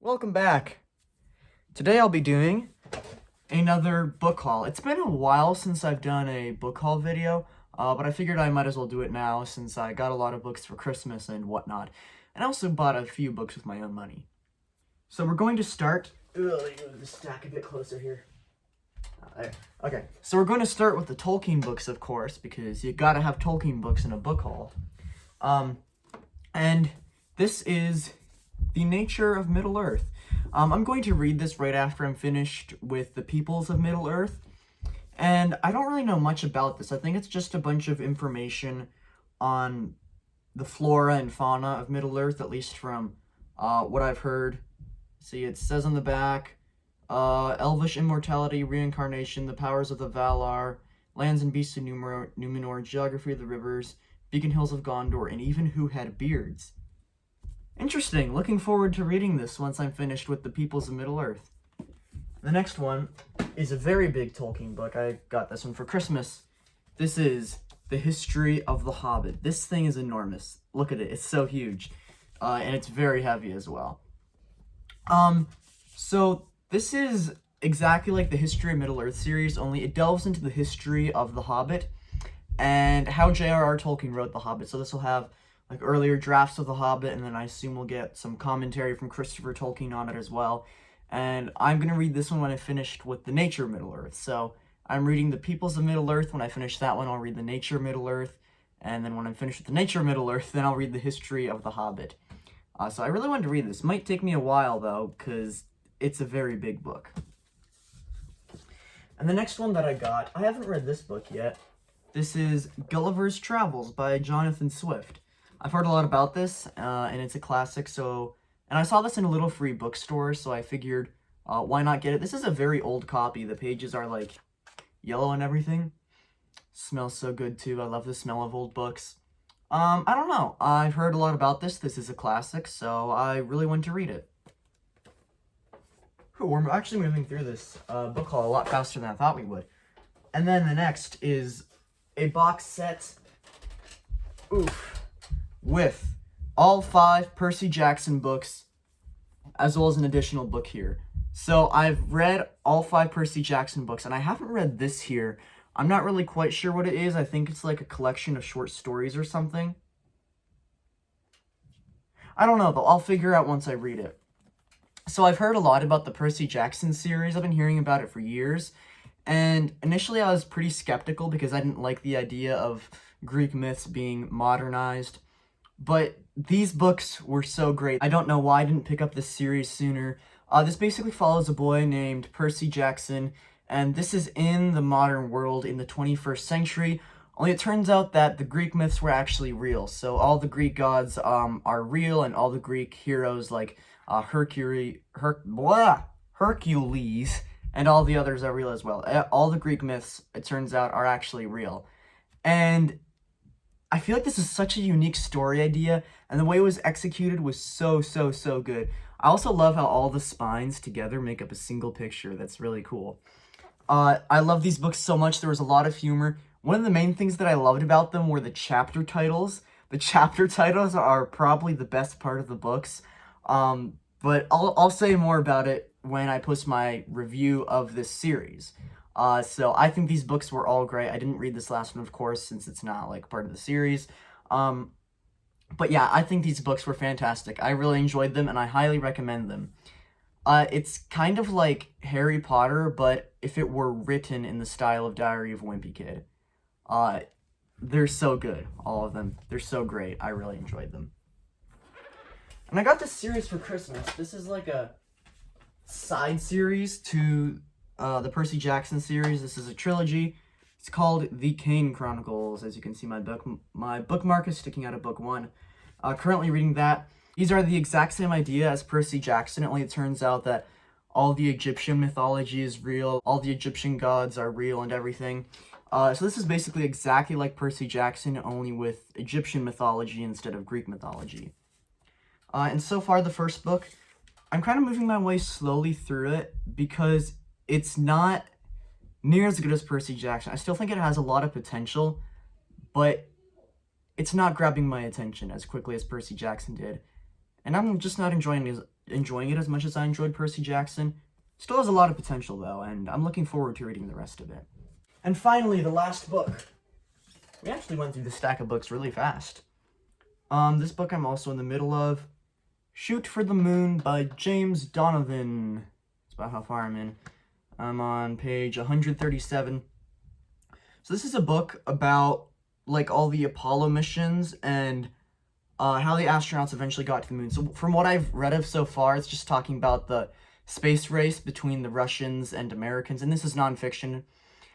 Welcome back. Today I'll be doing another book haul. It's been a while since I've done a book haul video, but I figured I might as well do it now since I got a lot of books for Christmas and whatnot. And I also bought a few books with my own money. So we're going to start... Let me move the stack a bit closer here. There. Okay, so we're going to start with the Tolkien books, of course, because you gotta have Tolkien books in a book haul. And this is The Nature of Middle-earth. I'm going to read this right after I'm finished with The Peoples of Middle-earth. And I don't really know much about this. I think it's just a bunch of information on the flora and fauna of Middle-earth, at least from what I've heard. See, it says on the back, Elvish immortality, reincarnation, the powers of the Valar, lands and beasts of Numenor, geography of the rivers, beacon hills of Gondor, and even who had beards. Interesting. Looking forward to reading this once I'm finished with The Peoples of Middle-earth. The next one is a very big Tolkien book. I got this one for Christmas. This is The History of the Hobbit. This thing is enormous. Look at it. It's so huge. And it's very heavy as well. So this is exactly like the History of Middle-earth series, only it delves into the history of The Hobbit and how J.R.R. Tolkien wrote The Hobbit. So this will have like earlier drafts of The Hobbit, and then I assume we'll get some commentary from Christopher Tolkien on it as well. And I'm going to read this one when I finished with The Nature of Middle-earth. So I'm reading The Peoples of Middle-earth. When I finish that one, I'll read The Nature of Middle-earth. And then when I'm finished with The Nature of Middle-earth, then I'll read The History of The Hobbit. So I really wanted to read this. Might take me a while, though, because it's a very big book. And the next one that I got, I haven't read this book yet. This is Gulliver's Travels by Jonathan Swift. I've heard a lot about this, and it's a classic, and I saw this in a little free bookstore, so I figured, why not get it? This is a very old copy. The pages are, like, yellow and everything. Smells so good, too. I love the smell of old books. I don't know. I've heard a lot about this. This is a classic, so I really want to read it. We're actually moving through this book haul a lot faster than I thought we would. And then the next is a box set, with all 5 Percy Jackson books, as well as an additional book here. So I've read all 5 Percy Jackson books, and I haven't read this here. I'm not really quite sure what it is. I think it's like a collection of short stories or something. I don't know, though. I'll figure out once I read it. So I've heard a lot about the Percy Jackson series. I've been hearing about it for years. And initially I was pretty skeptical because I didn't like the idea of Greek myths being modernized. But these books were so great. I don't know why I didn't pick up this series sooner. This basically follows a boy named Percy Jackson, and this is in the modern world in the 21st century. Only it turns out that the Greek myths were actually real. So all the Greek gods are real, and all the Greek heroes like Hercules, and all the others are real as well. All the Greek myths, it turns out, are actually real. And I feel like this is such a unique story idea, and the way it was executed was so good. I also love how all the spines together make up a single picture. That's really cool. I love these books so much. There was a lot of humor. One of the main things that I loved about them were the chapter titles. The chapter titles are probably the best part of the books. But I'll say more about it when I post my review of this series. So I think these books were all great. I didn't read this last one, of course, since it's not, like, part of the series. But yeah, I think these books were fantastic. I really enjoyed them, and I highly recommend them. It's kind of like Harry Potter, but if it were written in the style of Diary of a Wimpy Kid. They're so good, all of them. They're so great. I really enjoyed them. And I got this series for Christmas. This is like a side series to the Percy Jackson series. This is a trilogy. It's called The Kane Chronicles. As you can see, my bookmark is sticking out of book 1. Currently reading that. These are the exact same idea as Percy Jackson, only it turns out that all the Egyptian mythology is real, all the Egyptian gods are real and everything. So this is basically exactly like Percy Jackson, only with Egyptian mythology instead of Greek mythology. And so far, the first book, I'm kind of moving my way slowly through it because it's not near as good as Percy Jackson. I still think it has a lot of potential, but it's not grabbing my attention as quickly as Percy Jackson did. And I'm just not enjoying enjoying it as much as I enjoyed Percy Jackson. Still has a lot of potential, though, and I'm looking forward to reading the rest of it. And finally, the last book. We actually went through the stack of books really fast. This book I'm also in the middle of. Shoot for the Moon by James Donovan. That's about how far I'm in. I'm on page 137. So this is a book about, like, all the Apollo missions and how the astronauts eventually got to the moon. So from what I've read of so far, it's just talking about the space race between the Russians and Americans. And this is nonfiction.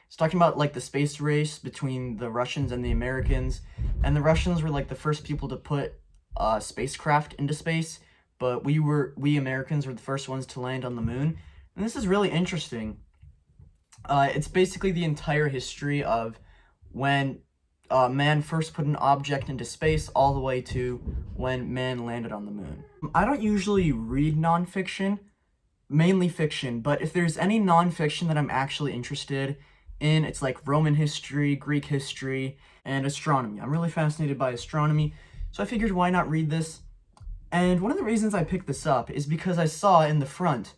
It's talking about, like, the space race between the Russians and the Americans. And the Russians were, like, the first people to put spacecraft into space. But we Americans were the first ones to land on the moon. And this is really interesting. It's basically the entire history of when man first put an object into space all the way to when man landed on the moon. I don't usually read nonfiction, mainly fiction, but if there's any nonfiction that I'm actually interested in, it's like Roman history, Greek history, and astronomy. I'm really fascinated by astronomy, so I figured why not read this? And one of the reasons I picked this up is because I saw in the front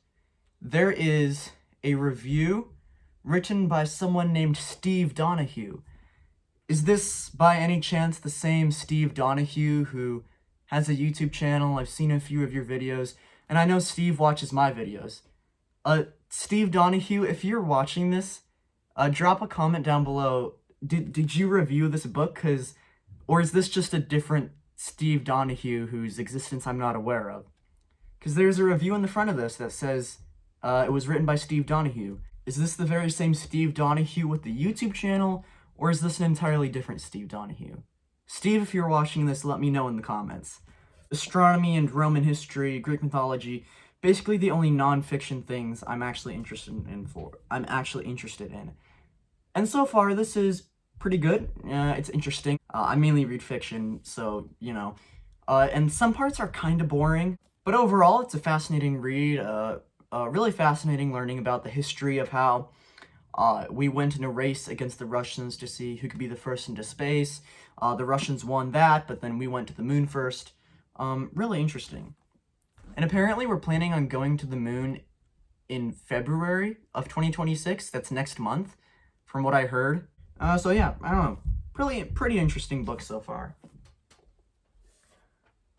there is a review written by someone named Steve Donahue. Is this by any chance the same Steve Donahue who has a YouTube channel? I've seen a few of your videos, and I know Steve watches my videos. Steve Donahue, if you're watching this, drop a comment down below. Did you review this book? Or is this just a different Steve Donahue whose existence I'm not aware of? Because there's a review in the front of this that says it was written by Steve Donahue. Is this the very same Steve Donahue with the YouTube channel, or is this an entirely different Steve Donahue? Steve, if you're watching this, let me know in the comments. Astronomy and Roman history, Greek mythology, basically the only non-fiction things I'm actually interested in. And so far, this is pretty good. It's interesting. I mainly read fiction, so, you know. And some parts are kind of boring, but overall, it's a fascinating read. Really fascinating learning about the history of how we went in a race against the Russians to see who could be the first into space. The Russians won that, but then we went to the moon first. Really interesting. And apparently we're planning on going to the moon in February of 2026. That's next month, from what I heard. So yeah, I don't know. Pretty interesting book so far.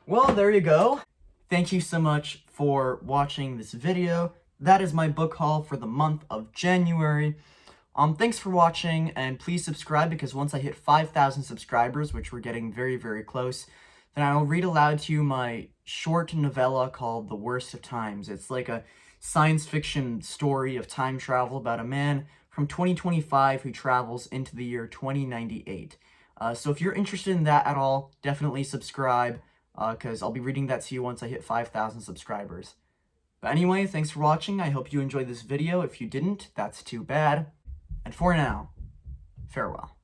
Well, there you go. Thank you so much for watching this video. That is my book haul for the month of January. Thanks for watching, and please subscribe, because once I hit 5,000 subscribers, which we're getting very, very close, then I'll read aloud to you my short novella called The Worst of Times. It's like a science fiction story of time travel about a man from 2025 who travels into the year 2098. So if you're interested in that at all, definitely subscribe, because I'll be reading that to you once I hit 5,000 subscribers. But anyway, thanks for watching. I hope you enjoyed this video. If you didn't, that's too bad. And for now, farewell.